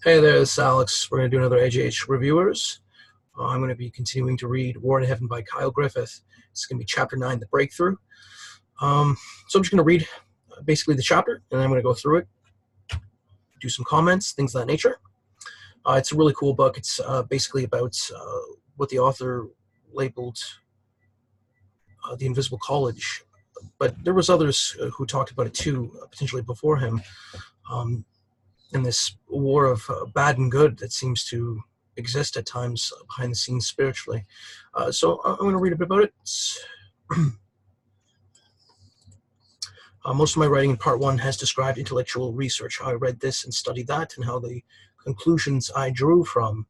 Hey there, this is Alex. We're going to do another AJH Reviewers. I'm going to be continuing to read War in Heaven by Kyle Griffith. It's going to be Chapter 9, The Breakthrough. So I'm just going to read basically the chapter, and I'm going to go through it, do some comments, things of that nature. It's a really cool book. It's basically about what the author labeled the Invisible College. But there was others who talked about it too, potentially before him. In this war of bad and good that seems to exist at times behind the scenes spiritually. So I'm going to read a bit about it. Most of my writing in part one has described intellectual research, how I read this and studied that, and how the conclusions I drew from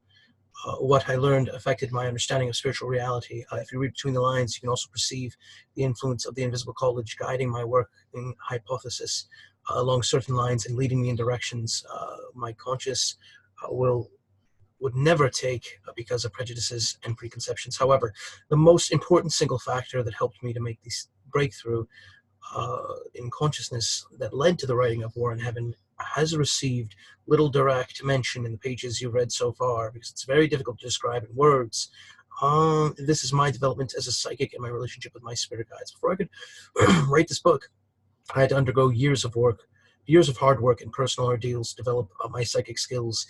what I learned affected my understanding of spiritual reality. If you read between the lines, you can also perceive the influence of the Invisible College guiding my working hypothesis along certain lines and leading me in directions my conscious would never take because of prejudices and preconceptions. However, the most important single factor that helped me to make this breakthrough in consciousness that led to the writing of War in Heaven has received little direct mention in the pages you've read so far because it's very difficult to describe in words. This is my development as a psychic and my relationship with my spirit guides. Before I could write this book, I had to undergo years of hard work and personal ordeals to develop my psychic skills.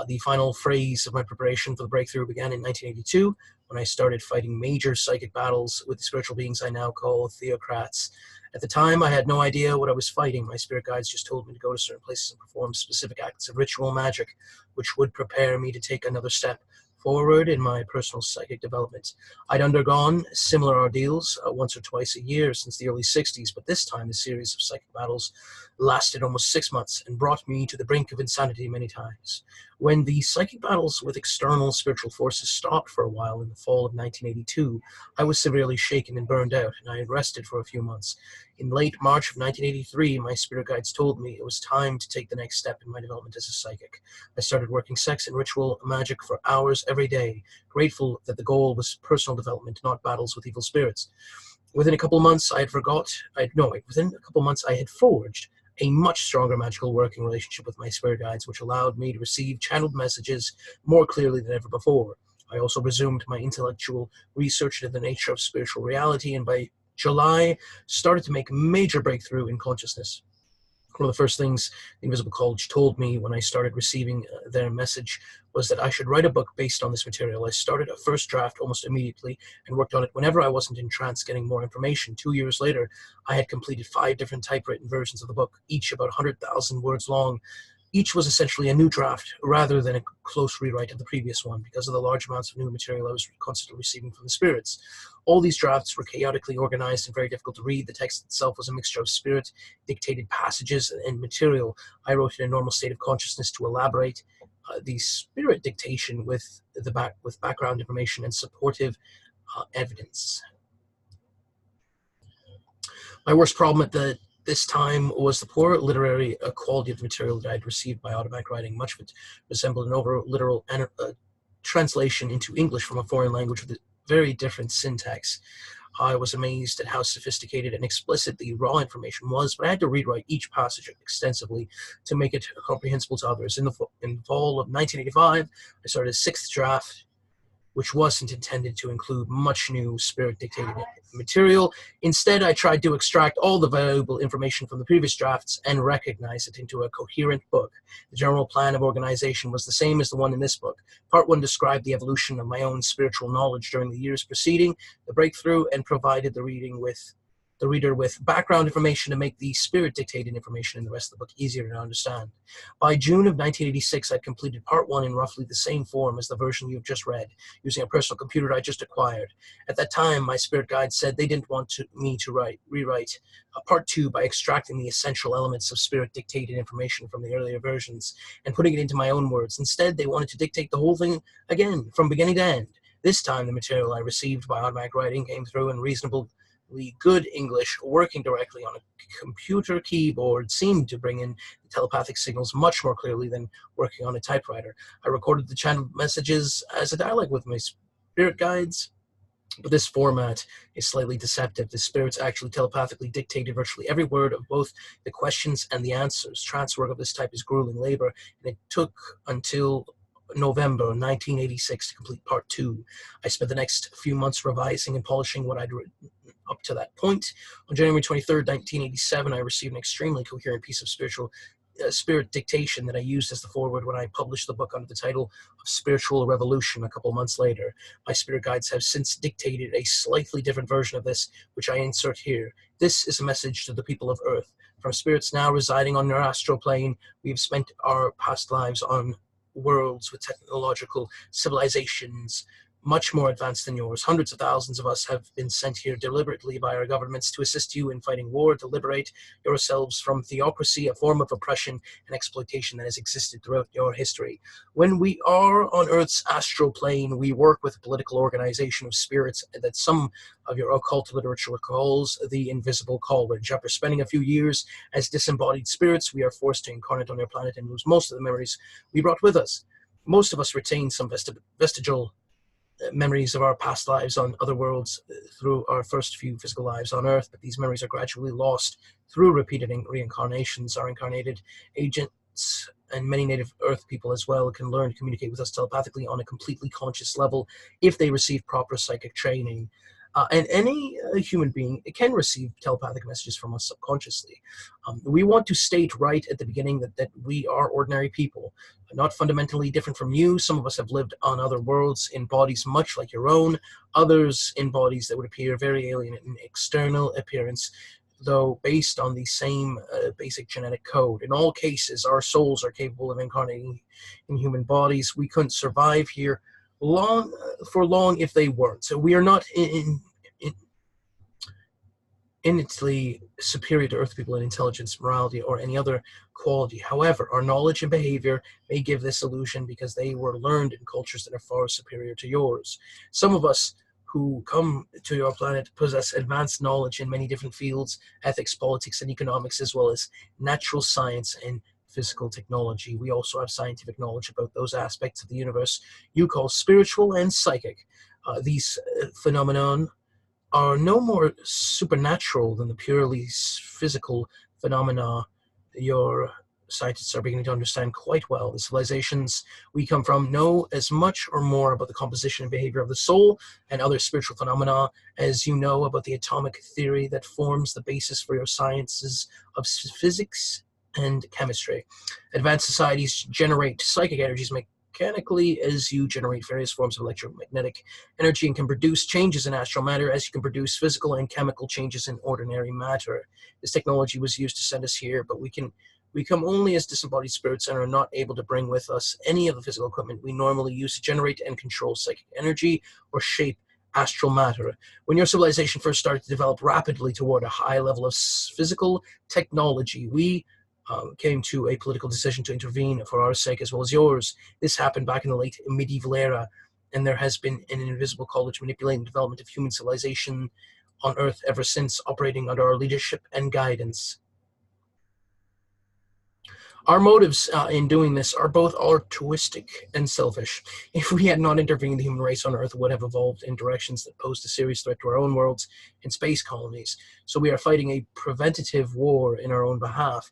The final phase of my preparation for the breakthrough began in 1982 when I started fighting major psychic battles with the spiritual beings I now call theocrats. At the time, I had no idea what I was fighting. My spirit guides just told me to go to certain places and perform specific acts of ritual magic, which would prepare me to take another step forward in my personal psychic development. I'd undergone similar ordeals once or twice a year since the early 60s, but this time the series of psychic battles lasted almost 6 months and brought me to the brink of insanity many times. When the psychic battles with external spiritual forces stopped for a while in the fall of 1982, I was severely shaken and burned out, and I had rested for a few months. In late March of 1983, my spirit guides told me it was time to take the next step in my development as a psychic. I started working sex and ritual magic for hours every day, grateful that the goal was personal development, not battles with evil spirits. Within a couple of months, I had forged a much stronger magical working relationship with my spirit guides, which allowed me to receive channeled messages more clearly than ever before. I also resumed my intellectual research into the nature of spiritual reality, and by July, started to make a major breakthrough in consciousness. One of the first things the Invisible College told me when I started receiving their message was that I should write a book based on this material. I started a first draft almost immediately and worked on it whenever I wasn't in trance getting more information. 2 years later, I had completed 5 different typewritten versions of the book, each about 100,000 words long. Each was essentially a new draft rather than a close rewrite of the previous one because of the large amounts of new material I was constantly receiving from the spirits. All these drafts were chaotically organized and very difficult to read. The text itself was a mixture of spirit-dictated passages and material I wrote in a normal state of consciousness to elaborate the spirit dictation with background information and supportive evidence. My worst problem at this time was the poor literary quality of the material that I had received by automatic writing. Much of it resembled an over-literal translation into English from a foreign language with a very different syntax. I was amazed at how sophisticated and explicit the raw information was, but I had to rewrite each passage extensively to make it comprehensible to others. In the fall of 1985, I started a 6th draft, which wasn't intended to include much new spirit-dictated material. Instead, I tried to extract all the valuable information from the previous drafts and recognize it into a coherent book. The general plan of organization was the same as the one in this book. Part 1 described the evolution of my own spiritual knowledge during the years preceding the breakthrough and provided the reader with background information to make the spirit-dictated information in the rest of the book easier to understand. By June of 1986, I'd completed Part 1 in roughly the same form as the version you've just read, using a personal computer I just acquired. At that time, my spirit guide said they didn't want me to rewrite Part 2 by extracting the essential elements of spirit-dictated information from the earlier versions and putting it into my own words. Instead, they wanted to dictate the whole thing again, from beginning to end. This time, the material I received by automatic writing came through in reasonably good English. Working directly on a computer keyboard seemed to bring in the telepathic signals much more clearly than working on a typewriter. I recorded the channeled messages as a dialogue with my spirit guides But this format is slightly deceptive. The spirits actually telepathically dictated virtually every word of both the questions and the answers. Trance work of this type is grueling labor, and it took until November 1986 to complete part 2. I spent the next few months revising and polishing what I'd written up to that point. On January 23rd, 1987, I received an extremely coherent piece of spirit dictation that I used as the foreword when I published the book under the title of Spiritual Revolution a couple months later. My spirit guides have since dictated a slightly different version of this, which I insert here. This is a message to the people of Earth. From spirits now residing on your astral plane, we have spent our past lives on worlds with technological civilizations much more advanced than yours. Hundreds of thousands of us have been sent here deliberately by our governments to assist you in fighting war, to liberate yourselves from theocracy, a form of oppression and exploitation that has existed throughout your history. When we are on Earth's astral plane, we work with a political organization of spirits that some of your occult literature calls the Invisible College. After spending a few years as disembodied spirits, we are forced to incarnate on your planet and lose most of the memories we brought with us. Most of us retain some vestigial memories of our past lives on other worlds through our first few physical lives on Earth, but these memories are gradually lost through repeated reincarnations. Our incarnated agents and many native Earth people as well can learn to communicate with us telepathically on a completely conscious level if they receive proper psychic training. And any human being can receive telepathic messages from us subconsciously. We want to state right at the beginning that we are ordinary people, not fundamentally different from you. Some of us have lived on other worlds in bodies much like your own, others in bodies that would appear very alien in external appearance, though based on the same basic genetic code. In all cases, our souls are capable of incarnating in human bodies. We couldn't survive here for long if they weren't. So we are not innately superior to Earth people in intelligence, morality, or any other quality. However, our knowledge and behavior may give this illusion because they were learned in cultures that are far superior to yours. Some of us who come to your planet possess advanced knowledge in many different fields: ethics, politics, and economics, as well as natural science and physical technology. We also have scientific knowledge about those aspects of the universe you call spiritual and psychic. These phenomenon are no more supernatural than the purely physical phenomena your scientists are beginning to understand quite well. The civilizations we come from know as much or more about the composition and behavior of the soul and other spiritual phenomena as you know about the atomic theory that forms the basis for your sciences of physics and chemistry. Advanced societies generate psychic energies mechanically as you generate various forms of electromagnetic energy, and can produce changes in astral matter as you can produce physical and chemical changes in ordinary matter. This technology was used to send us here, but we come only as disembodied spirits and are not able to bring with us any of the physical equipment we normally use to generate and control psychic energy or shape astral matter. When your civilization first started to develop rapidly toward a high level of physical technology, we came to a political decision to intervene for our sake as well as yours. This happened back in the late medieval era, and there has been an invisible college manipulating the development of human civilization on Earth ever since, operating under our leadership and guidance. Our motives in doing this are both altruistic and selfish. If we had not intervened, the human race on Earth would have evolved in directions that posed a serious threat to our own worlds and space colonies. So we are fighting a preventative war in our own behalf.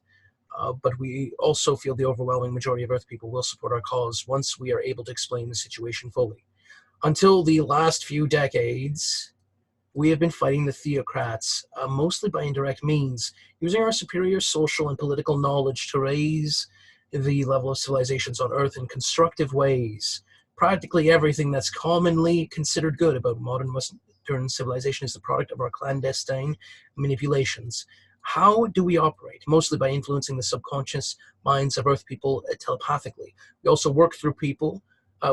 But we also feel the overwhelming majority of Earth people will support our cause once we are able to explain the situation fully. Until the last few decades, we have been fighting the theocrats, mostly by indirect means, using our superior social and political knowledge to raise the level of civilizations on Earth in constructive ways. Practically everything that's commonly considered good about modern Western civilization is the product of our clandestine manipulations. How do we operate? Mostly by influencing the subconscious minds of Earth people telepathically. We also work through people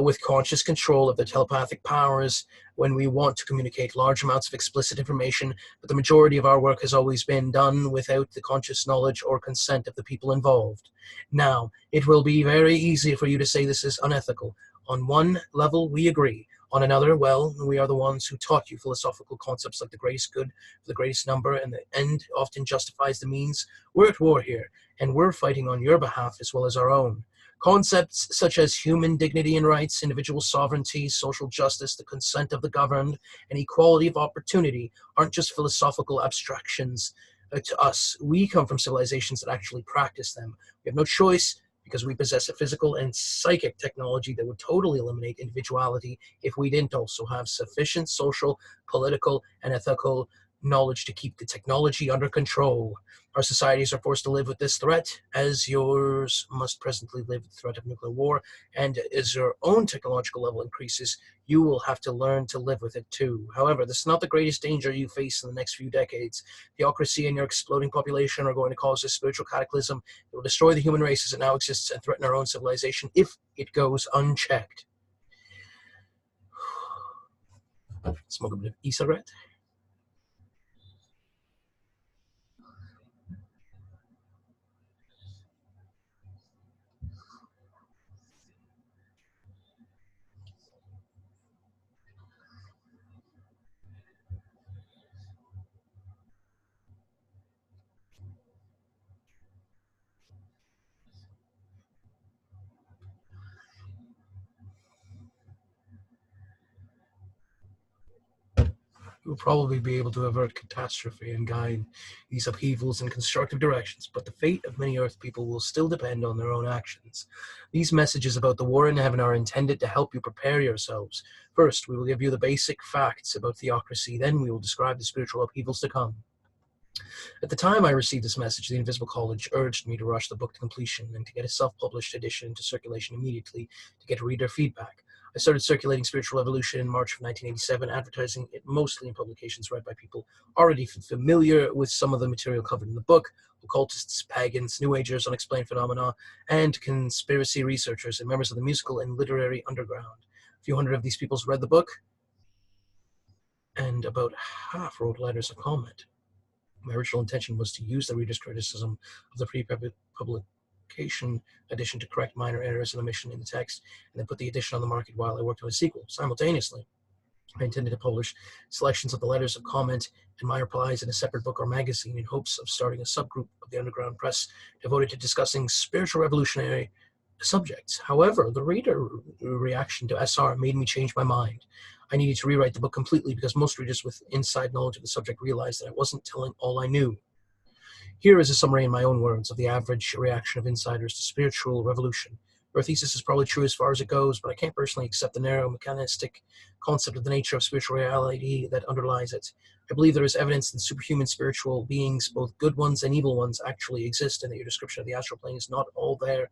with conscious control of their telepathic powers when we want to communicate large amounts of explicit information, but the majority of our work has always been done without the conscious knowledge or consent of the people involved. Now, it will be very easy for you to say this is unethical. On one level, we agree. On another, well, we are the ones who taught you philosophical concepts like the greatest good for the greatest number, and the end often justifies the means. We're at war here, and we're fighting on your behalf as well as our own. Concepts such as human dignity and rights, individual sovereignty, social justice, the consent of the governed, and equality of opportunity aren't just philosophical abstractions to us. We come from civilizations that actually practice them. We have no choice because we possess a physical and psychic technology that would totally eliminate individuality if we didn't also have sufficient social, political, and ethical knowledge to keep the technology under control. Our societies are forced to live with this threat, as yours must presently live with the threat of nuclear war, and as your own technological level increases, you will have to learn to live with it too. However, this is not the greatest danger you face in the next few decades. Theocracy and your exploding population are going to cause a spiritual cataclysm that will destroy the human race as it now exists and threaten our own civilization if it goes unchecked. Smoke a bit of e-cigarette. Will probably be able to avert catastrophe and guide these upheavals in constructive directions, but the fate of many Earth people will still depend on their own actions. These messages about the war in heaven are intended to help you prepare yourselves. First, we will give you the basic facts about theocracy, then we will describe the spiritual upheavals to come. At the time I received this message, the Invisible College urged me to rush the book to completion and to get a self-published edition into circulation immediately to get reader feedback. I started circulating Spiritual Evolution in March of 1987, advertising it mostly in publications read by people already familiar with some of the material covered in the book: occultists, pagans, New Agers, unexplained phenomena, and conspiracy researchers and members of the musical and literary underground. A few hundred of these people read the book, and about half wrote letters of comment. My original intention was to use the reader's criticism of the pre-publication edition to correct minor errors and omission in the text, and then put the edition on the market while I worked on a sequel. Simultaneously, I intended to publish selections of the letters of comment and my replies in a separate book or magazine in hopes of starting a subgroup of the underground press devoted to discussing spiritual revolutionary subjects. However, the reader reaction to SR made me change my mind. I needed to rewrite the book completely because most readers with inside knowledge of the subject realized that I wasn't telling all I knew. Here is a summary in my own words of the average reaction of insiders to spiritual revolution. Your thesis is probably true as far as it goes, but I can't personally accept the narrow mechanistic concept of the nature of spiritual reality that underlies it. I believe there is evidence that superhuman spiritual beings, both good ones and evil ones, actually exist, and that your description of the astral plane is not all there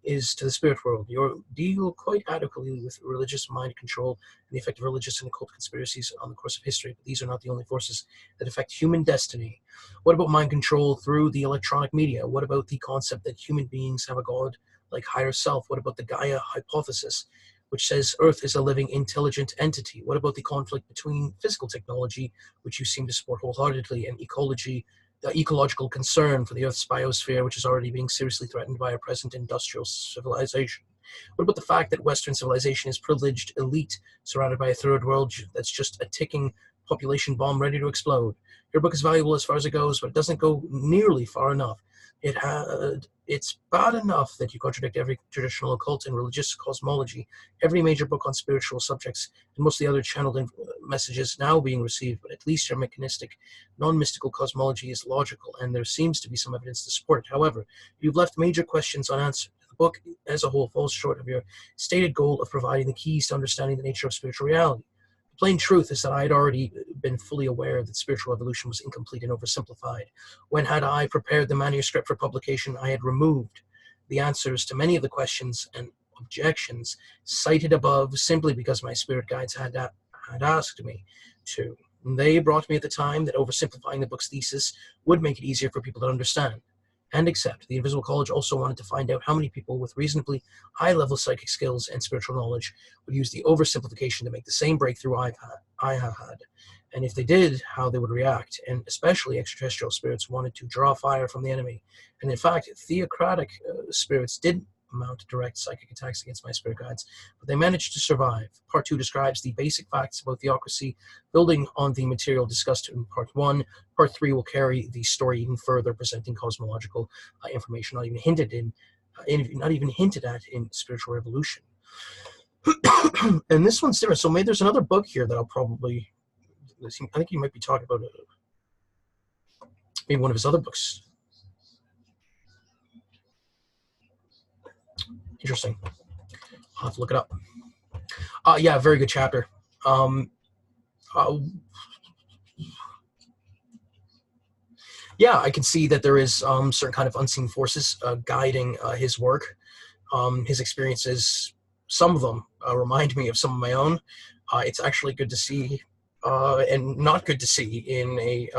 is to the spirit world. You deal quite adequately with religious mind control and the effect of religious and occult conspiracies on the course of history, but these are not the only forces that affect human destiny. What about mind control through the electronic media? What about the concept that human beings have a god like higher self? What about the Gaia hypothesis, which says Earth is a living, intelligent entity? What about the conflict between physical technology, which you seem to support wholeheartedly, and ecology, the ecological concern for the Earth's biosphere, which is already being seriously threatened by our present industrial civilization? What about the fact that Western civilization is privileged elite surrounded by a third world that's just a ticking population bomb ready to explode? Your book is valuable as far as it goes, but it doesn't go nearly far enough. It's bad enough that you contradict every traditional occult and religious cosmology, every major book on spiritual subjects, and most of the other channeled messages now being received, but at least your mechanistic, non-mystical cosmology is logical, and there seems to be some evidence to support it. However, you've left major questions unanswered. The book as a whole falls short of your stated goal of providing the keys to understanding the nature of spiritual reality. The plain truth is that I had already been fully aware that spiritual evolution was incomplete and oversimplified. When had I prepared the manuscript for publication, I had removed the answers to many of the questions and objections cited above simply because my spirit guides had asked me to. They brought me at the time that oversimplifying the book's thesis would make it easier for people to understand and accept. The Invisible College also wanted to find out how many people with reasonably high-level psychic skills and spiritual knowledge would use the oversimplification to make the same breakthrough I have had. And if they did, how they would react. And especially extraterrestrial spirits wanted to draw fire from the enemy. And in fact, theocratic spirits did mount direct psychic attacks against my spirit guides, but they managed to survive. Part 2 describes the basic facts about theocracy, building on the material discussed in Part 1. Part 3 will carry the story even further, presenting cosmological information not even hinted in not even hinted at in Spiritual Revolution. And this one's different. So maybe there's another book here that I'll probably, I think he might be talking about maybe one of his other books. Interesting. I'll have to look it up. Yeah, very good chapter. Yeah, I can see that there is certain kind of unseen forces guiding his work. His experiences, some of them remind me of some of my own. It's actually good to see and not good to see in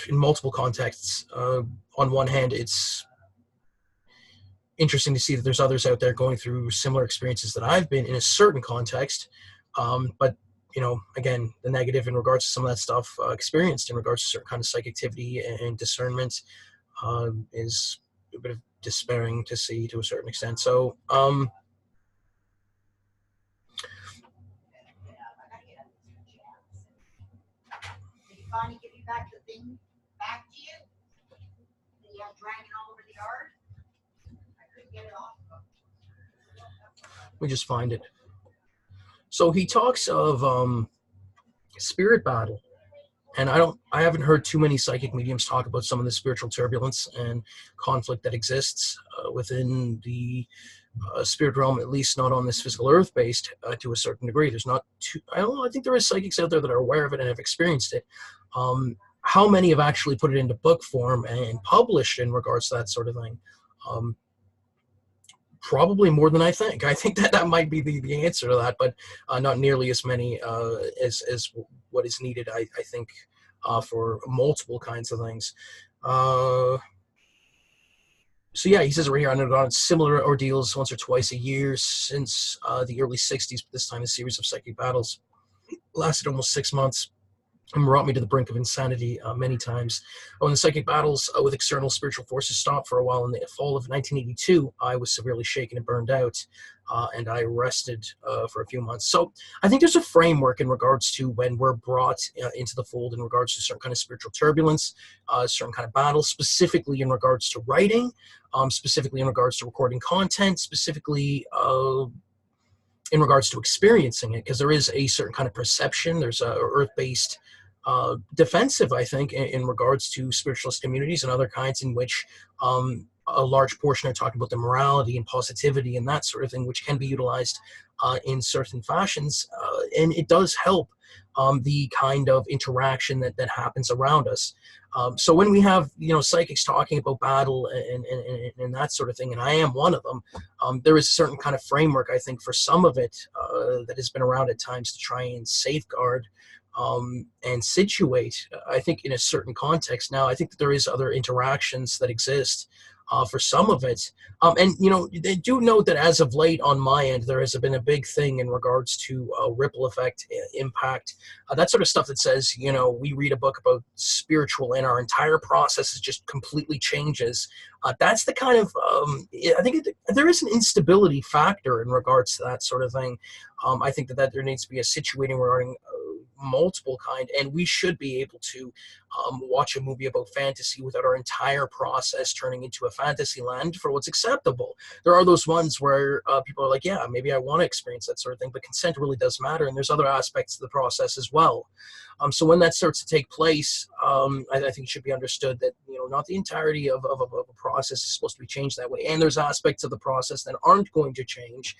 multiple contexts. On one hand, it's interesting to see that there's others out there going through similar experiences that I've been in a certain context. But, you know, again, the negative in regards to some of that stuff experienced in regards to certain kind of psychic activity and discernment is a bit of despairing to see to a certain extent. So, Did he finally give you back the thing back to you? That you had dragging all over the yard? I couldn't get it off of him. let me just find it. So he talks of spirit battle. And I haven't heard too many psychic mediums talk about some of the spiritual turbulence and conflict that exists within the spirit realm, at least not on this physical earth based to a certain degree. There's not too, I don't know, I think there is psychics out there that are aware of it and have experienced it. How many have actually put it into book form and published in regards to that sort of thing? Probably more than I think. I think that might be the answer to that, but not nearly as many as what is needed, I think, for multiple kinds of things. So yeah, he says right here, I undergone similar ordeals once or twice a year since the early 60s, but this time a series of psychic battles lasted almost 6 months and brought me to the brink of insanity many times. When the psychic battles with external spiritual forces stopped for a while in the fall of 1982, I was severely shaken and burned out, and I rested for a few months. So I think there's a framework in regards to when we're brought into the fold in regards to certain kind of spiritual turbulence, certain kind of battles, specifically in regards to writing, specifically in regards to recording content, specifically in regards to experiencing it, because there is a certain kind of perception. There's a earth-based defensive, I think, in regards to spiritualist communities and other kinds in which a large portion are talking about the morality and positivity and that sort of thing, which can be utilized in certain fashions. And it does help the kind of interaction that happens around us. So when we have, you know, psychics talking about battle and that sort of thing, and I am one of them, there is a certain kind of framework, I think, for some of it that has been around at times to try and safeguard and situate, I think, in a certain context. Now, I think that there is other interactions that exist for some of it. And, you know, they do note that as of late on my end, there has been a big thing in regards to ripple effect, impact, that sort of stuff that says, you know, we read a book about spiritual and our entire process is just completely changes. That's the kind of, I think there is an instability factor in regards to that sort of thing. I think that there needs to be a situating regarding multiple kind, and we should be able to watch a movie about fantasy without our entire process turning into a fantasy land for what's acceptable. There are those ones where people are like, yeah, maybe I want to experience that sort of thing, but consent really does matter, and there's other aspects of the process as well. So when that starts to take place, I think it should be understood that, you know, not the entirety of a process is supposed to be changed that way, and there's aspects of the process that aren't going to change,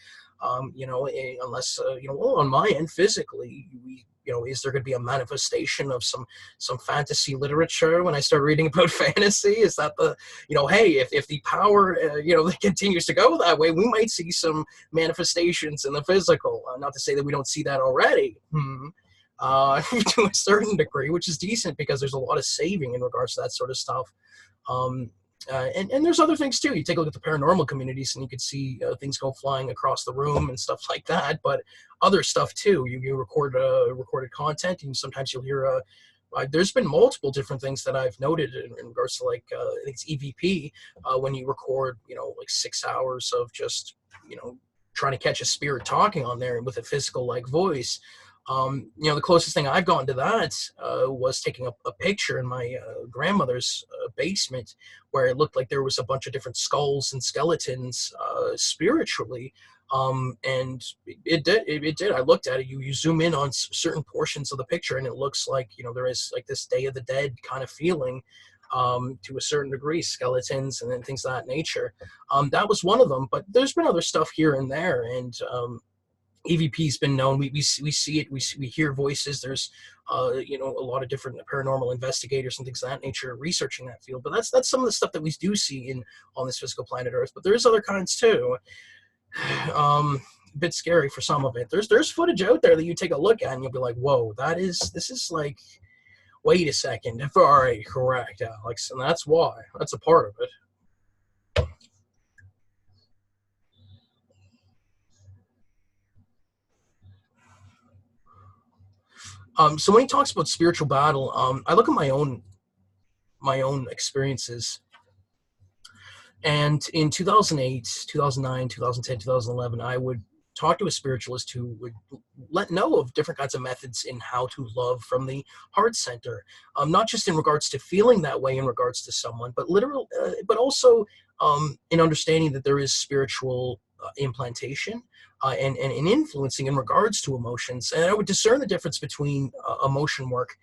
you know, unless, you know, well, on my end, physically, you know, is there going to be a manifestation of some fantasy literature when I start reading about fantasy? Is that the, you know, hey, if the power, you know, continues to go that way, we might see some manifestations in the physical. Not to say that we don't see that already. To a certain degree, which is decent because there's a lot of saving in regards to that sort of stuff. And there's other things too. You take a look at the paranormal communities and you could see things go flying across the room and stuff like that, but other stuff too. You record recorded content, and sometimes you'll hear there's been multiple different things that I've noted in regards to, like, I think it's EVP, when you record, you know, like 6 hours of just, you know, trying to catch a spirit talking on there with a physical like voice. You know, the closest thing I've gotten to that was taking a picture in my grandmother's basement, where it looked like there was a bunch of different skulls and skeletons spiritually. And it did. I looked at it. You zoom in on certain portions of the picture, and it looks like, you know, there is like this Day of the Dead kind of feeling to a certain degree, skeletons and then things of that nature. That was one of them, but there's been other stuff here and there, and EVP's been known. We see it. We hear voices. There's you know, a lot of different paranormal investigators and things of that nature researching that field. But that's some of the stuff that we do see on this physical planet Earth. But there's other kinds too. A bit scary for some of it. There's footage out there that you take a look at and you'll be like, whoa, this is like, wait a second. All right, correct, Alex, and that's why. That's a part of it. So when he talks about spiritual battle, I look at my own experiences. And in 2008, 2009, 2010, 2011, I would talk to a spiritualist who would let know of different kinds of methods in how to love from the heart center, not just in regards to feeling that way in regards to someone, but but also in understanding that there is spiritual implantation and influencing in regards to emotions. And I would discern the difference between emotion work,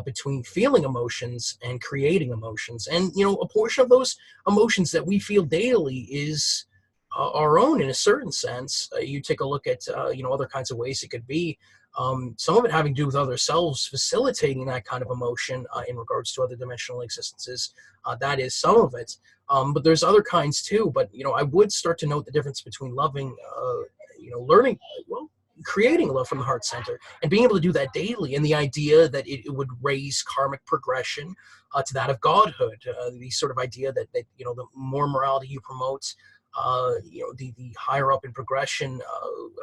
between feeling emotions and creating emotions. And, you know, a portion of those emotions that we feel daily is our own in a certain sense. You take a look at, you know, other kinds of ways it could be. Some of it having to do with other selves facilitating that kind of emotion in regards to other dimensional existences. That is some of it. But there's other kinds too. But, you know, I would start to note the difference between loving, you know, learning, well, creating love from the heart center and being able to do that daily, and the idea that it would raise karmic progression to that of godhood. The sort of idea that you know, the more morality you promote, you know, the higher up in progression,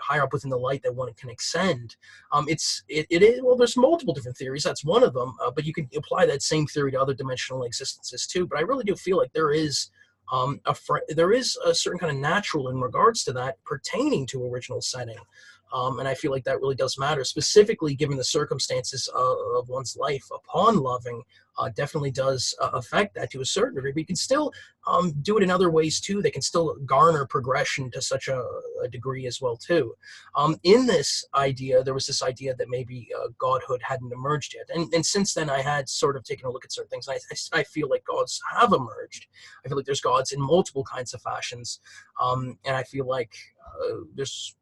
higher up within the light that one can ascend. It is, well, there's multiple different theories. That's one of them, but you can apply that same theory to other dimensional existences too. But I really do feel like there is there is a certain kind of natural in regards to that pertaining to original setting. And I feel like that really does matter, specifically given the circumstances of one's life upon loving. Definitely does affect that to a certain degree. But you can still do it in other ways too. They can still garner progression to such a degree as well too. In this idea, there was this idea that maybe godhood hadn't emerged yet, and since then I had sort of taken a look at certain things. And I feel like gods have emerged. I feel like there's gods in multiple kinds of fashions, and I feel like there's,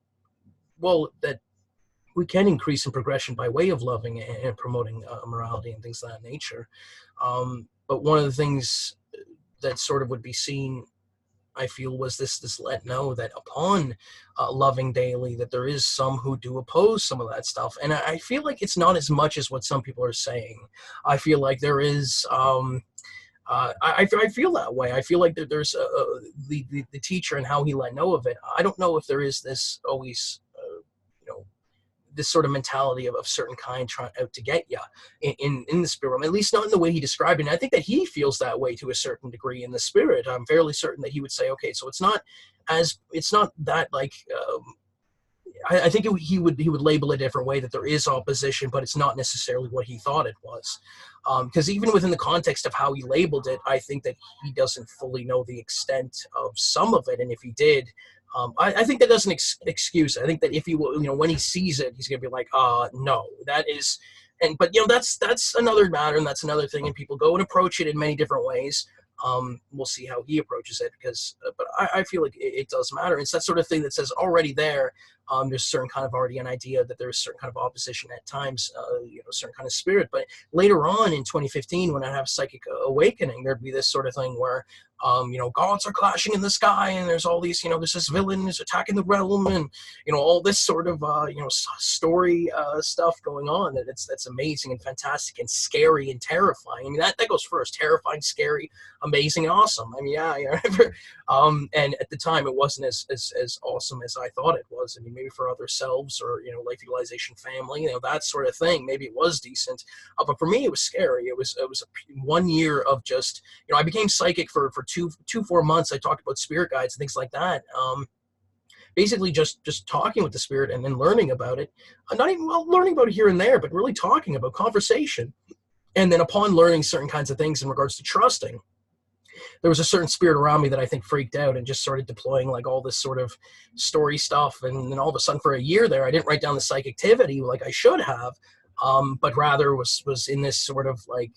well, that we can increase in progression by way of loving and promoting morality and things of that nature. But one of the things that sort of would be seen, I feel, was this let know that upon loving daily, that there is some who do oppose some of that stuff. And I feel like it's not as much as what some people are saying. I feel like there is... I feel that way. I feel like there's the teacher and how he let know of it. I don't know if there is this always... you know, this sort of mentality of certain kind trying out to get you in the spirit realm, at least not in the way he described it. And I think that he feels that way to a certain degree in the spirit. I'm fairly certain that he would say, okay, so it's not that like, I think he would label it a different way, that there is opposition, but it's not necessarily what he thought it was. Because even within the context of how he labeled it, I think that he doesn't fully know the extent of some of it. And if he did, I think that doesn't excuse it. I think that if he, you know, when he sees it, he's going to be like, no, that is, but you know, that's another matter, and that's another thing, and people go and approach it in many different ways. We'll see how he approaches it, because, but I feel like it does matter. It's that sort of thing that says already there, there's certain kind of already an idea that there's certain kind of opposition at times, you know, certain kind of spirit. But later on in 2015, when I have Psychic Awakening, there'd be this sort of thing where, you know, gods are clashing in the sky, and there's all these, you know, there's this villain who's attacking the realm, and, you know, all this sort of, you know, story stuff going on. That's amazing and fantastic and scary and terrifying. I mean, that goes first: terrifying, scary, amazing, and awesome. I mean, yeah. And at the time, it wasn't as awesome as I thought it was. I mean, maybe for other selves, or, you know, life utilization family, you know, that sort of thing, maybe it was decent. But for me, it was scary. It was 1 year of just, you know, I became psychic for 4 months. I talked about spirit guides and things like that. basically just talking with the spirit and then learning about it. Not even, well, learning about it here and there, but really talking about conversation. And then upon learning certain kinds of things in regards to trusting, there was a certain spirit around me that I think freaked out and just started deploying like all this sort of story stuff. And then all of a sudden for a year there, I didn't write down the psychic activity like I should have, but rather was in this sort of like,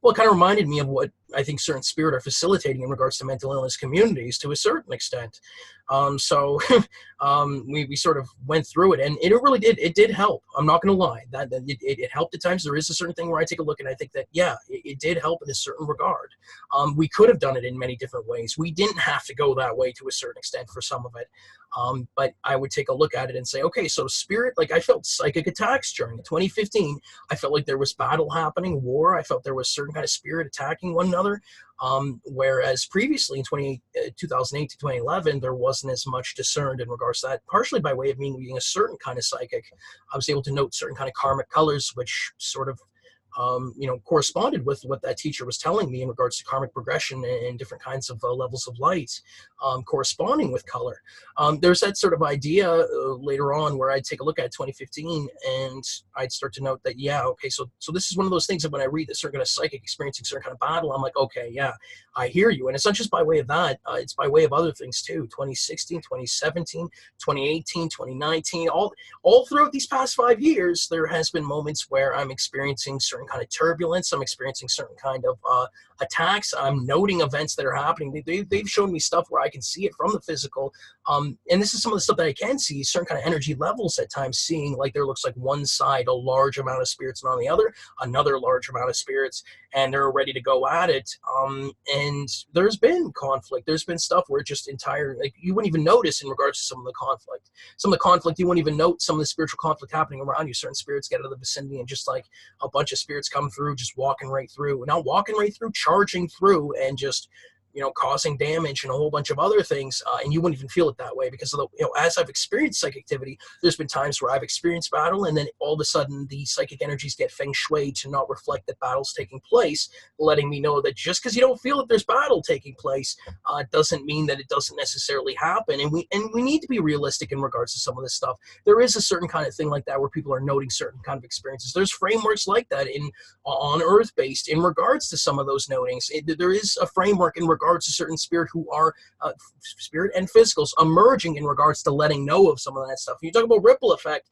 well, it kind of reminded me of what I think certain spirit are facilitating in regards to mental illness communities to a certain extent. So we sort of went through it, and it really did help. I'm not going to lie, that it helped at times. There is a certain thing where I take a look and I think that, yeah, it did help in a certain regard. We could have done it in many different ways. We didn't have to go that way to a certain extent for some of it. But I would take a look at it and say, okay, so spirit, like I felt psychic attacks during 2015. I felt like there was battle happening, war. I felt there was certain kind of spirit attacking one another. Whereas previously in 2008 to 2011, there wasn't as much discerned in regards to that, partially by way of me being a certain kind of psychic. I was able to note certain kind of karmic colors, which sort of corresponded with what that teacher was telling me in regards to karmic progression and different kinds of levels of light, corresponding with color. There's that sort of idea later on where I'd take a look at 2015 and I'd start to note that, yeah, okay, so this is one of those things that when I read this certain kind of psychic experiencing certain kind of battle, I'm like, okay, yeah, I hear you. And it's not just by way of that, it's by way of other things too. 2016, 2017, 2018, 2019, all throughout these past 5 years, there has been moments where I'm experiencing certain kind of turbulence. I'm experiencing certain kind of attacks. I'm noting events that are happening. They've shown me stuff where I can see it from the physical. And this is some of the stuff that I can see, certain kind of energy levels at times, seeing like there looks like one side, a large amount of spirits, and on the other, another large amount of spirits, and they're ready to go at it. And there's been conflict. There's been stuff where just like you wouldn't even notice in regards to some of the conflict. Some of the conflict, you wouldn't even note some of the spiritual conflict happening around you. Certain spirits get out of the vicinity and just like a bunch of spirits come through, just walking right through, not walking right through, charging through, and just causing damage and a whole bunch of other things, and you wouldn't even feel it that way because of the, as I've experienced psychic activity, there's been times where I've experienced battle, and then all of a sudden the psychic energies get feng shui to not reflect that battle's taking place, letting me know that just because you don't feel that there's battle taking place, doesn't mean that it doesn't necessarily happen. And we need to be realistic in regards to some of this stuff. There is a certain kind of thing like that where people are noting certain kind of experiences. There's frameworks like that on Earth based in regards to some of those notings. There is a framework in regards to certain spirit who are spirit and physicals emerging in regards to letting know of some of that stuff. You talk about ripple effect,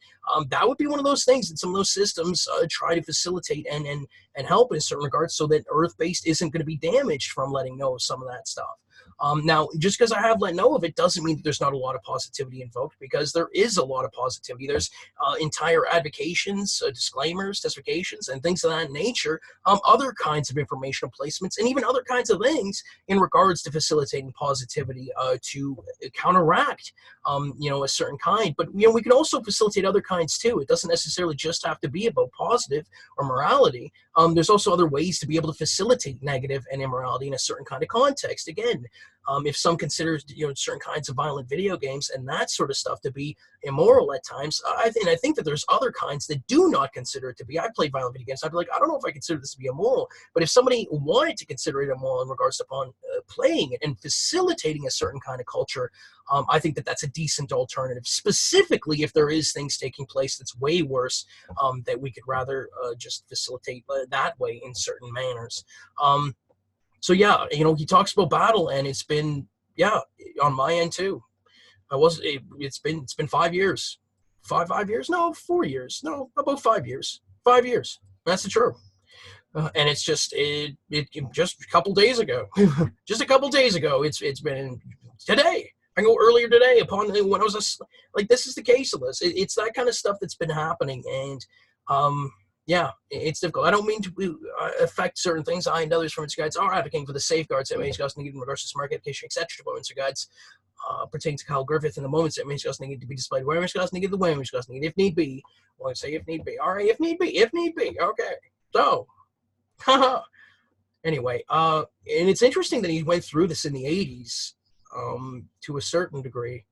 that would be one of those things that some of those systems try to facilitate and help in certain regards, so that Earth-based isn't going to be damaged from letting know of some of that stuff. Now, just because I have let know of it doesn't mean that there's not a lot of positivity invoked, because there is a lot of positivity. There's entire advocations, disclaimers, testifications, and things of that nature, other kinds of informational placements, and even other kinds of things in regards to facilitating positivity to counteract, a certain kind. But, we can also facilitate other kinds too. It doesn't necessarily just have to be about positive or morality. There's also other ways to be able to facilitate negative and immorality in a certain kind of context. Again, if some considers certain kinds of violent video games and that sort of stuff to be immoral at times, I think that there's other kinds that do not consider it to be. I play violent video games. I'd be like, I don't know if I consider this to be immoral, but if somebody wanted to consider it immoral in regards to upon playing it and facilitating a certain kind of culture, I think that that's a decent alternative, specifically if there is things taking place that's way worse, that we could rather just facilitate that way in certain manners. So yeah, he talks about battle, and it's been, on my end too. It's been 5 years, 5 years, no, 4 years, no, about 5 years, 5 years. That's the truth. And it's just, it just a couple days ago, it's been today. I go earlier today upon when I was like, this is the case of this. It's that kind of stuff that's been happening. And, yeah, it's difficult. I don't mean to affect certain things. I and others from its guides are advocating for the safeguards that AJH need in regards to smart education, etc. Women's guides pertaining to Kyle Griffith in the moments that AJH need to be displayed. Where AJH need the way AJH need, if need be. Well, I say if need be. All right, if need be. Okay. So, anyway, and it's interesting that he went through this in the 80s to a certain degree,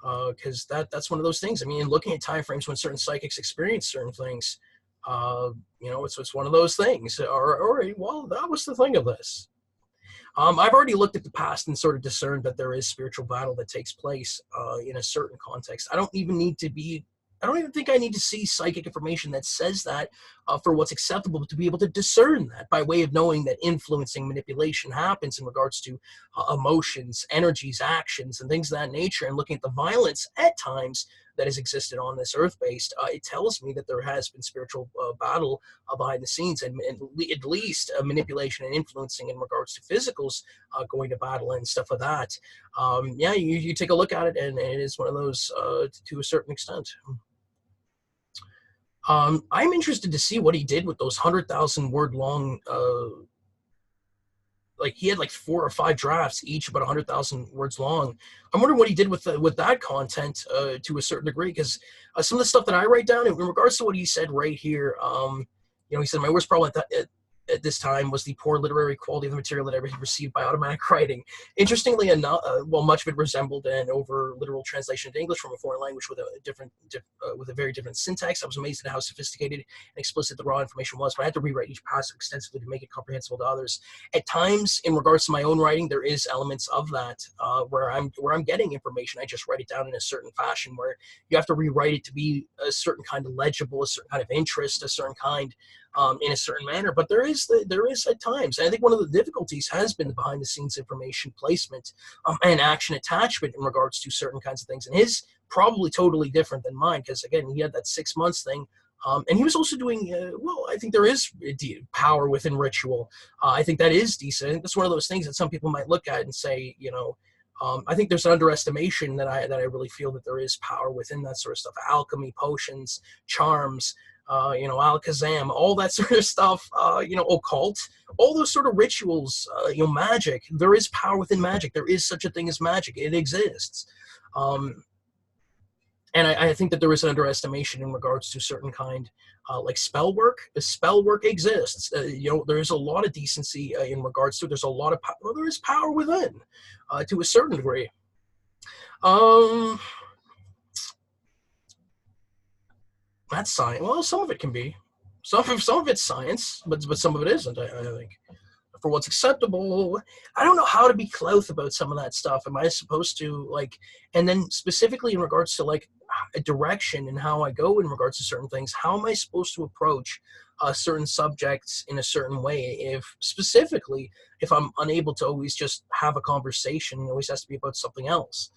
because that's one of those things. I mean, looking at time frames when certain psychics experience certain things, it's one of those things. All right, well, that was the thing of this. I've already looked at the past and sort of discerned that there is spiritual battle that takes place in a certain context. I don't even think I need to see psychic information that says that for what's acceptable to be able to discern that by way of knowing that influencing manipulation happens in regards to emotions, energies, actions, and things of that nature, and looking at the violence at times that has existed on this earth-based, it tells me that there has been spiritual battle behind the scenes, and at least manipulation and influencing in regards to physicals going to battle and stuff like that. Yeah, you take a look at it, and it is one of those to a certain extent. I'm interested to see what he did with those 100,000 word long, like he had like 4 or 5 drafts, each about 100,000 words long. I'm wondering what he did with that content to a certain degree, because some of the stuff that I write down in regards to what he said right here, he said my worst problem at this time was the poor literary quality of the material that I received by automatic writing. Interestingly enough, much of it resembled an over literal translation into English from a foreign language with a very different syntax. I was amazed at how sophisticated and explicit the raw information was, but I had to rewrite each passage extensively to make it comprehensible to others. At times, in regards to my own writing, there is elements of that where I'm getting information. I just write it down in a certain fashion where you have to rewrite it to be a certain kind of legible, a certain kind of interest, a certain kind. In a certain manner, but there is at times, and I think one of the difficulties has been the behind the scenes information placement and action attachment in regards to certain kinds of things, and his probably totally different than mine, because again, he had that 6 months thing, and he was also doing I think there is power within ritual. I think that is decent. I think that's one of those things that some people might look at and say, I think there's an underestimation that I really feel that there is power within that sort of stuff. Alchemy, potions, charms, Alakazam, all that sort of stuff, occult, all those sort of rituals, magic. There is power within magic. There is such a thing as magic. It exists. And I think that there is an underestimation in regards to certain kind, like spell work. The spell work exists. There is a lot of decency in regards to. There's a lot of power. Well, there is power within, to a certain degree. That's science. Well, some of it can be. Some of it's science, but some of it isn't, I think. For what's acceptable, I don't know how to be close about some of that stuff. Am I supposed to, and then specifically in regards to, a direction and how I go in regards to certain things, how am I supposed to approach certain subjects in a certain way if I'm unable to always just have a conversation, it always has to be about something else.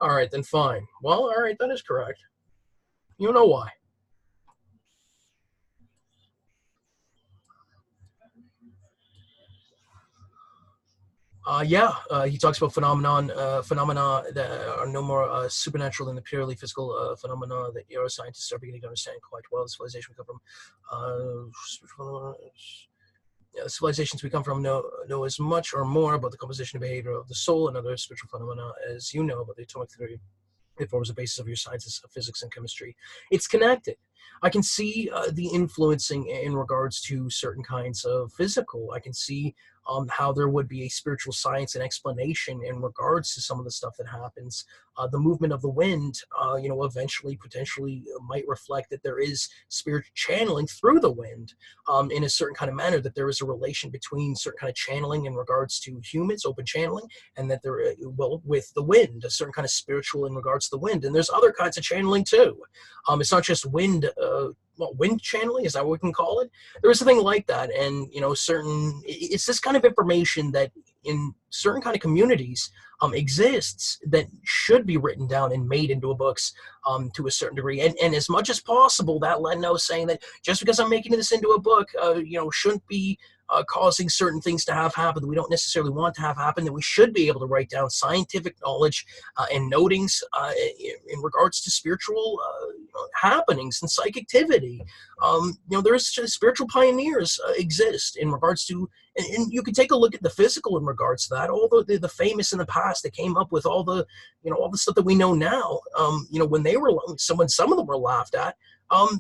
All right, then fine. Well, all right, that is correct. You know why. He talks about phenomena that are no more supernatural than the purely physical phenomena that neuroscientists are beginning to understand quite well. The civilization we come from, the civilizations we come from know as much or more about the composition and behavior of the soul and other spiritual phenomena as you know about the atomic theory. It forms the basis of your sciences of physics and chemistry. It's connected. I can see the influencing in regards to certain kinds of physical. I can see how there would be a spiritual science and explanation in regards to some of the stuff that happens. The movement of the wind, eventually, potentially might reflect that there is spiritual channeling through the wind in a certain kind of manner, that there is a relation between certain kind of channeling in regards to humans, open channeling, and that there, with the wind, a certain kind of spiritual in regards to the wind. And there's other kinds of channeling too. It's not just wind, wind channeling, is that what we can call it? There is something like that. And, it's this kind of information that in certain kind of communities exists that should be written down and made into books to a certain degree. And as much as possible, that Leno saying that just because I'm making this into a book, shouldn't be causing certain things to have happen that we don't necessarily want to have happen, that we should be able to write down scientific knowledge and notings in regards to spiritual happenings and psychic activity. There's spiritual pioneers exist in regards to, and you can take a look at the physical in regards to that. All the famous in the past that came up with all the stuff that we know now. When they were some of them were laughed at.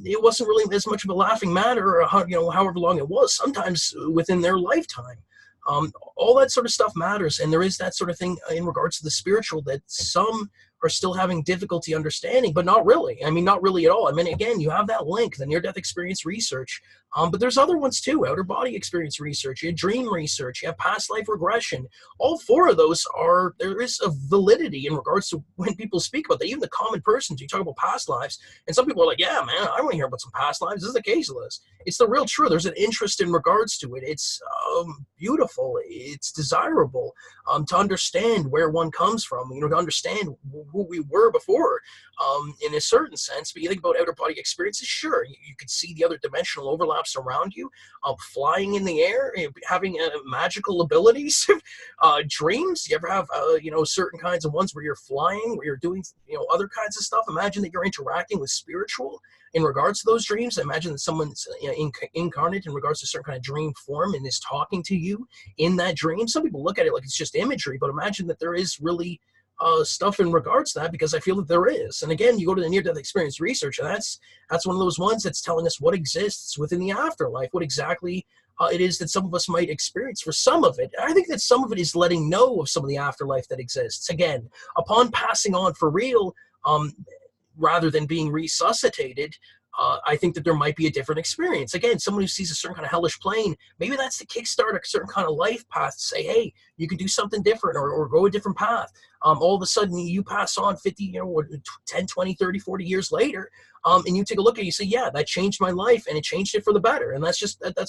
It wasn't really as much of a laughing matter, however long it was, sometimes within their lifetime. All that sort of stuff matters, and there is that sort of thing in regards to the spiritual that some are still having difficulty understanding, but not really. I mean, not really at all. I mean, again, you have that link, the near-death experience research, but there's other ones too, outer body experience research, you have dream research, you have past life regression. All four of those there is a validity in regards to when people speak about that. Even the common person, you talk about past lives, and some people are like, yeah, man, I want to hear about some past lives. This is the case of this. It's the real truth. There's an interest in regards to it. It's beautiful. It's desirable to understand where one comes from, to understand who we were before, in a certain sense. But you think about outer body experiences, sure, you could see the other dimensional overlaps around you, flying in the air, having magical abilities, dreams. You ever have, certain kinds of ones where you're flying, where you're doing, other kinds of stuff? Imagine that you're interacting with spiritual in regards to those dreams. Imagine that someone's incarnate in regards to a certain kind of dream form and is talking to you in that dream. Some people look at it like it's just imagery, but imagine that there is really stuff in regards to that, because I feel that there is. And again, you go to the near-death experience research, and that's one of those ones that's telling us what exists within the afterlife, what exactly it is that some of us might experience for some of it. I think that some of it is letting know of some of the afterlife that exists. Again, upon passing on for real, rather than being resuscitated, I think that there might be a different experience. Again, someone who sees a certain kind of hellish plane, maybe that's to kickstart a certain kind of life path to say, hey, you could do something different or go a different path. All of a sudden you pass on 50, 10, 20, 30, 40 years later, and you take a look at it, you say, yeah, that changed my life and it changed it for the better. And that's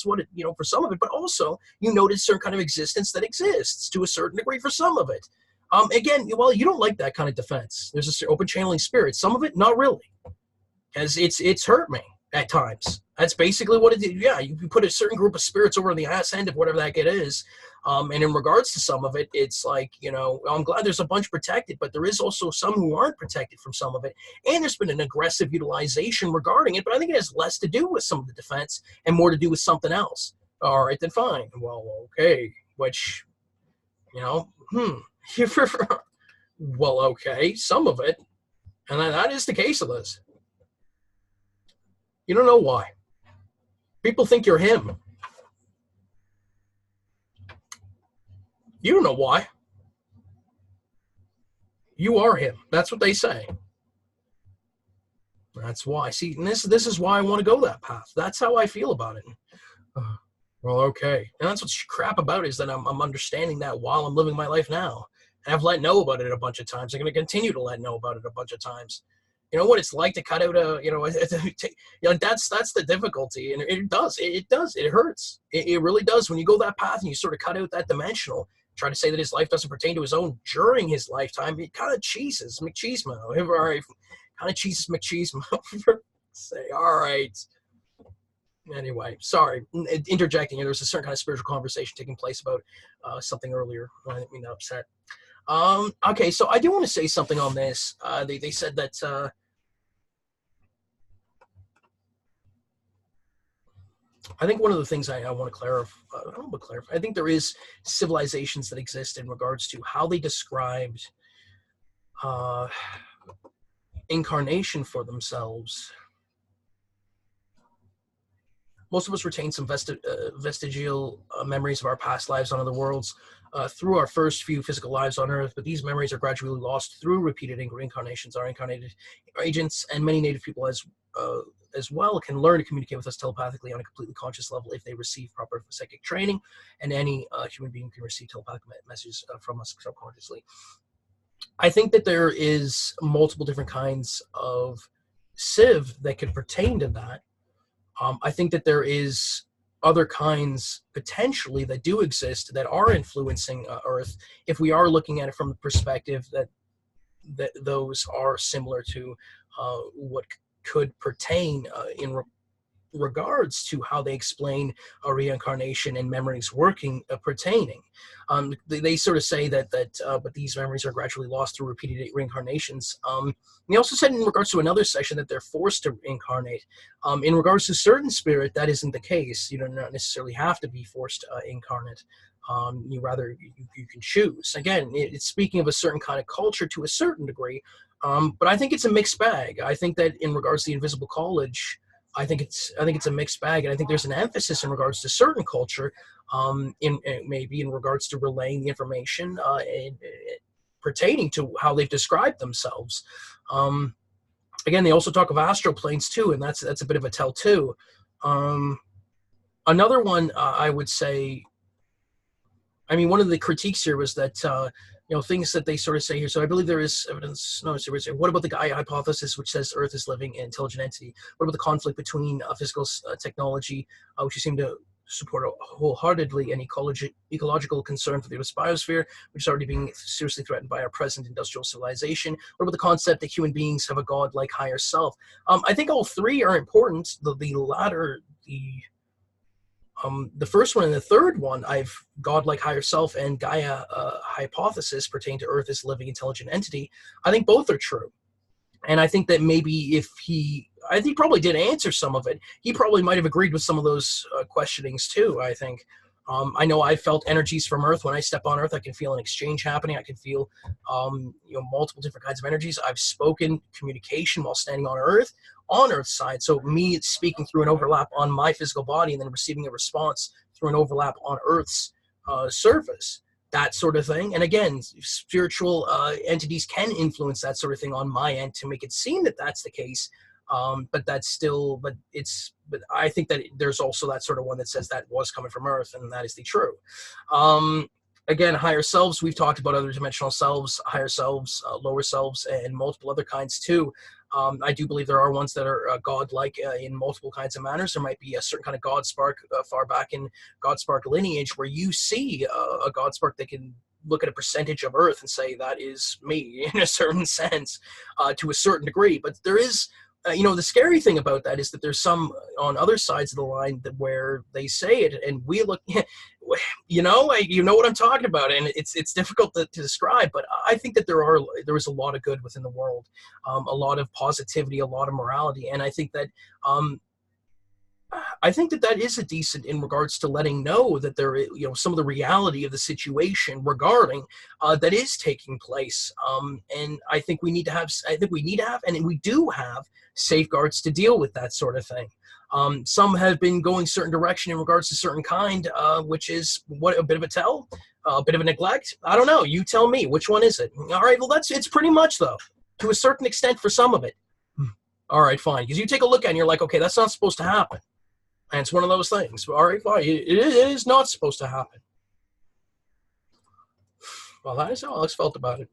what it, for some of it, but also you notice certain kind of existence that exists to a certain degree for some of it. Again, well, you don't like that kind of defense. There's an open channeling spirit. Some of it, not really. Because it's hurt me at times. That's basically what it did. Yeah, you put a certain group of spirits over on the ass end of whatever that it is. And in regards to some of it, it's like, I'm glad there's a bunch protected, but there is also some who aren't protected from some of it. And there's been an aggressive utilization regarding it, but I think it has less to do with some of the defense and more to do with something else. All right, then fine. Well, okay. Which, well, okay, some of it. And that is the case of this. You don't know why. People think you're him. You don't know why. You are him. That's what they say. That's why. See, and this is why I want to go that path. That's how I feel about it. Well, okay. And that's what's crap about it, is that I'm understanding that while I'm living my life now. And I've let know about it a bunch of times. I'm going to continue to let know about it a bunch of times. You know what it's like to cut out that's the difficulty. And it does, it hurts. It really does. When you go that path and you sort of cut out that dimensional, try to say that his life doesn't pertain to his own during his lifetime, it kind of cheeses McCheesemo. All right, kind of cheeses McCheesemo. Say, all right. Anyway, sorry, interjecting here. There was a certain kind of spiritual conversation taking place about something earlier. I didn't mean to upset. Okay, so I do want to say something on this. They said that I think one of the things I want to clarify, I think there is civilizations that exist in regards to how they described incarnation for themselves. Most of us retain some vestigial memories of our past lives on other worlds through our first few physical lives on Earth, but these memories are gradually lost through repeated incarnations. Our incarnated agents and many native people as well can learn to communicate with us telepathically on a completely conscious level if they receive proper psychic training, and any human being can receive telepathic messages from us subconsciously. I think that there is multiple different kinds of civ that could pertain to that. I think that there is other kinds potentially that do exist that are influencing Earth, if we are looking at it from the perspective that those are similar to what could pertain in regards to how they explain reincarnation and memories working pertaining. They sort of say that but these memories are gradually lost through repeated reincarnations. They also said in regards to another session that they're forced to incarnate. In regards to certain spirit, that isn't the case. You do not necessarily have to be forced incarnate. You can choose. Again, it's speaking of a certain kind of culture to a certain degree, but I think it's a mixed bag. I think that in regards to the Invisible College, I think it's a mixed bag, and I think there's an emphasis in regards to certain culture, maybe in regards to relaying the information pertaining to how they've described themselves. Again, they also talk of astral planes too, and that's a bit of a tell too. Another one, I would say, I mean, one of the critiques here was that, things that they sort of say here. So I believe there is evidence. No, what about the Gaia hypothesis, which says Earth is living and intelligent entity? What about the conflict between physical technology, which you seem to support wholeheartedly, and ecological concern for the Earth's biosphere, which is already being seriously threatened by our present industrial civilization? What about the concept that human beings have a god-like higher self? I think all three are important. The latter, the first one and the third one, I've godlike higher self and Gaia hypothesis pertain to Earth as a living intelligent entity. I think both are true. And I think that maybe I think he probably did answer some of it. He probably might have agreed with some of those questionings too, I think. I know I felt energies from Earth. When I step on Earth, I can feel an exchange happening. I can feel, multiple different kinds of energies. I've spoken communication while standing on Earth's side. So me speaking through an overlap on my physical body and then receiving a response through an overlap on Earth's surface, that sort of thing. And again, spiritual entities can influence that sort of thing on my end to make it seem that that's the case. But I think that there's also that sort of one that says that was coming from Earth, and that is the true. Again, higher selves, we've talked about other dimensional selves, higher selves, lower selves, and multiple other kinds too. I do believe there are ones that are God-like in multiple kinds of manners. There might be a certain kind of God spark far back in God spark lineage where you see a God spark that can look at a percentage of Earth and say that is me in a certain sense to a certain degree. But there is, the scary thing about that is that there's some on other sides of the line where they say it and we look, you know what I'm talking about, and it's difficult to describe, but I think that there is a lot of good within the world, a lot of positivity, a lot of morality, and I think that that is a decent in regards to letting know that there is, some of the reality of the situation regarding that is taking place. And I think we need to have, and we do have safeguards to deal with that sort of thing. Some have been going certain direction in regards to certain kind, which is a bit of a tell, a bit of a neglect. I don't know. You tell me, which one is it? All right. Well, it's pretty much though, to a certain extent for some of it. All right, fine. Because you take a look at it and you're like, okay, that's not supposed to happen. And it's one of those things. All right, fine. It is not supposed to happen. Well, that is how Alex felt about it.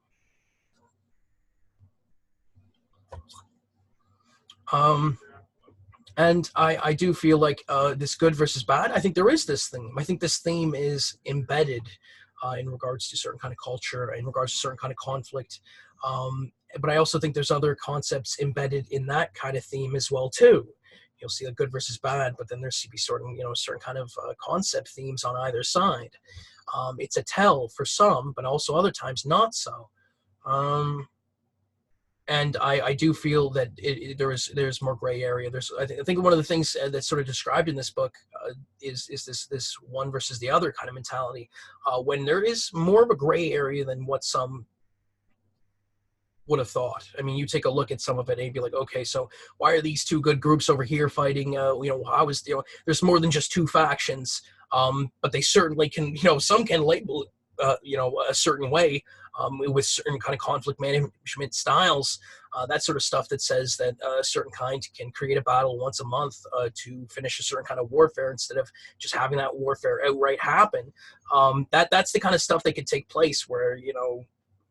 And I do feel like this good versus bad, I think there is this theme. I think this theme is embedded in regards to certain kind of culture, in regards to certain kind of conflict. But I also think there's other concepts embedded in that kind of theme as well, too. You'll see a good versus bad, but then there's certain kind of concept themes on either side. It's a tell for some, but also other times not so. And I do feel that there's more gray area. I think one of the things that's sort of described in this book is this one versus the other kind of mentality, when there is more of a gray area than what some would have thought. I mean, you take a look at some of it and you'd be like, okay, so why are these two good groups over here fighting? There's more than just two factions, but they certainly can, some can label a certain way with certain kind of conflict management styles, that sort of stuff that says that a certain kind can create a battle once a month to finish a certain kind of warfare instead of just having that warfare outright happen. That's the kind of stuff that could take place where,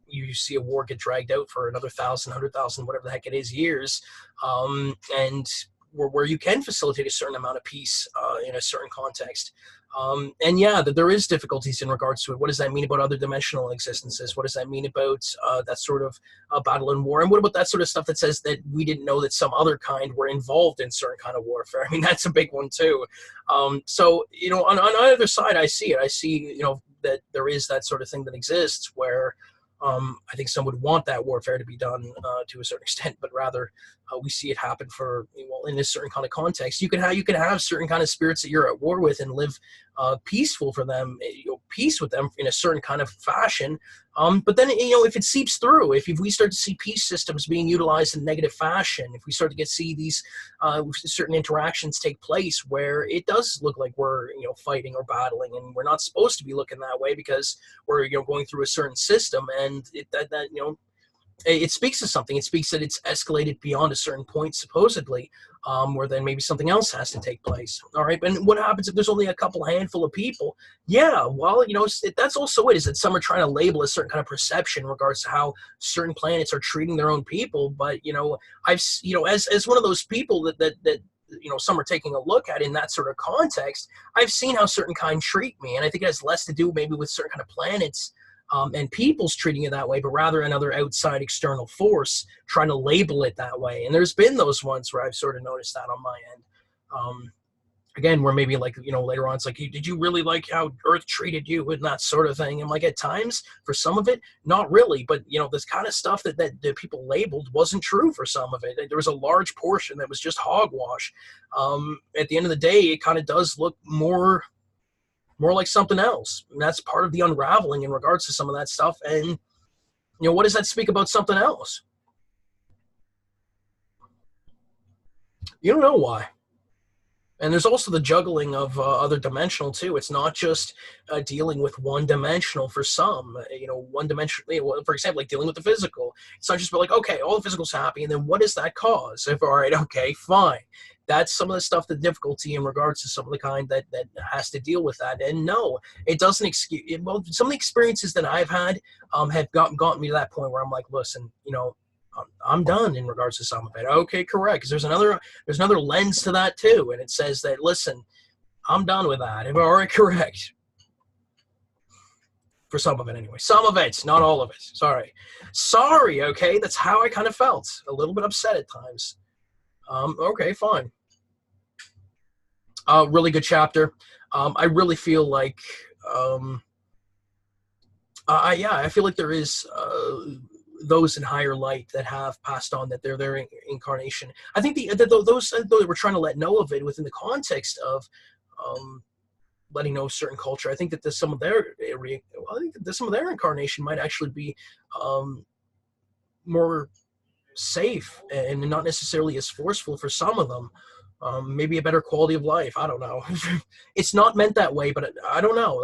you see a war get dragged out for another 1,000, 100,000, whatever the heck it is, years, and where you can facilitate a certain amount of peace in a certain context. And yeah, there is difficulties in regards to it. What does that mean about other dimensional existences? What does that mean about that sort of battle and war? And what about that sort of stuff that says that we didn't know that some other kind were involved in certain kind of warfare? I mean, that's a big one too. So, on either side, I see it. I see, that there is that sort of thing that exists where I think some would want that warfare to be done to a certain extent, but rather we see it happen in a certain kind of context. You can have certain kind of spirits that you're at war with and live peaceful for them, peace with them in a certain kind of fashion. But then, if it seeps through, if we start to see peace systems being utilized in negative fashion, if we start to see these certain interactions take place where it does look like we're, fighting or battling, and we're not supposed to be looking that way because we're, going through a certain system, and it speaks to something. It speaks that it's escalated beyond a certain point, supposedly, where then maybe something else has to take place. All right, but what happens if there's only a handful of people? Yeah, well, that's also it, is that some are trying to label a certain kind of perception in regards to how certain planets are treating their own people. But, I've, as one of those people that some are taking a look at in that sort of context, I've seen how certain kind treat me. And I think it has less to do maybe with certain kind of planets and people's treating it that way, but rather another outside external force trying to label it that way. And there's been those ones where I've sort of noticed that on my end. Again, where maybe later on, it's like, did you really like how Earth treated you and that sort of thing? And at times, for some of it, not really. But, this kind of stuff that people labeled wasn't true for some of it. There was a large portion that was just hogwash. At the end of the day, it kind of does look more like something else. And that's part of the unraveling in regards to some of that stuff. And, what does that speak about something else? You don't know why. And there's also the juggling of other dimensional too. It's not just dealing with one dimensional for some, one dimensional, for example, like dealing with the physical. It's not just like, okay, all the physical's happy. And then what does that cause? All right, okay, fine. That's some of the stuff, the difficulty in regards to some of the kind that has to deal with that. And no, it doesn't excuse, well, some of the experiences that I've had have gotten me to that point where I'm like, listen, I'm done in regards to some of it. Okay, correct. Because there's another lens to that too. And it says that, listen, I'm done with that. All right, correct. For some of it anyway. Some of it, not all of it. Sorry, okay? That's how I kind of felt. A little bit upset at times. Okay, fine. Really good chapter. I really feel like, I feel like there is those in higher light that have passed on, that they're their incarnation. I think those that were trying to let know of it within the context of letting know certain culture. I think that some of their incarnation might actually be more safe and not necessarily as forceful for some of them. Maybe a better quality of life. I don't know. It's not meant that way, but I don't know.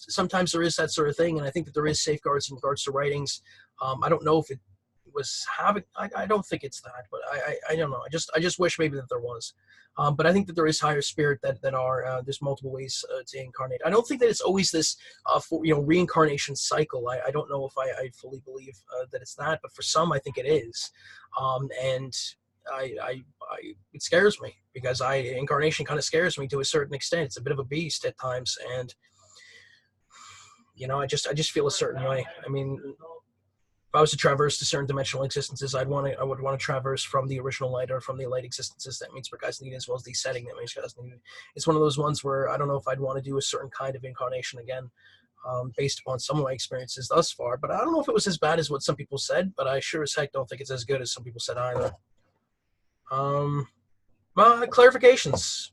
Sometimes there is that sort of thing, and I think that there is safeguards in regards to writings. I don't know if it was having. I don't think it's that, but I don't know. I just wish maybe that there was. But I think that there is higher spirit that are there's multiple ways to incarnate. I don't think that it's always this reincarnation cycle. I don't know if I fully believe that it's that, but for some I think it is, and it scares me because incarnation kind of scares me to a certain extent. It's a bit of a beast at times, and I just feel a certain way. I mean, if I was to traverse to certain dimensional existences, I would want to traverse from the original light or from the light existences. That means Prakasha Nida, as well as the setting that means Prakasha Nida. It's one of those ones where I don't know if I'd want to do a certain kind of incarnation again, based upon some of my experiences thus far. But I don't know if it was as bad as what some people said, but I sure as heck don't think it's as good as some people said either. Clarifications.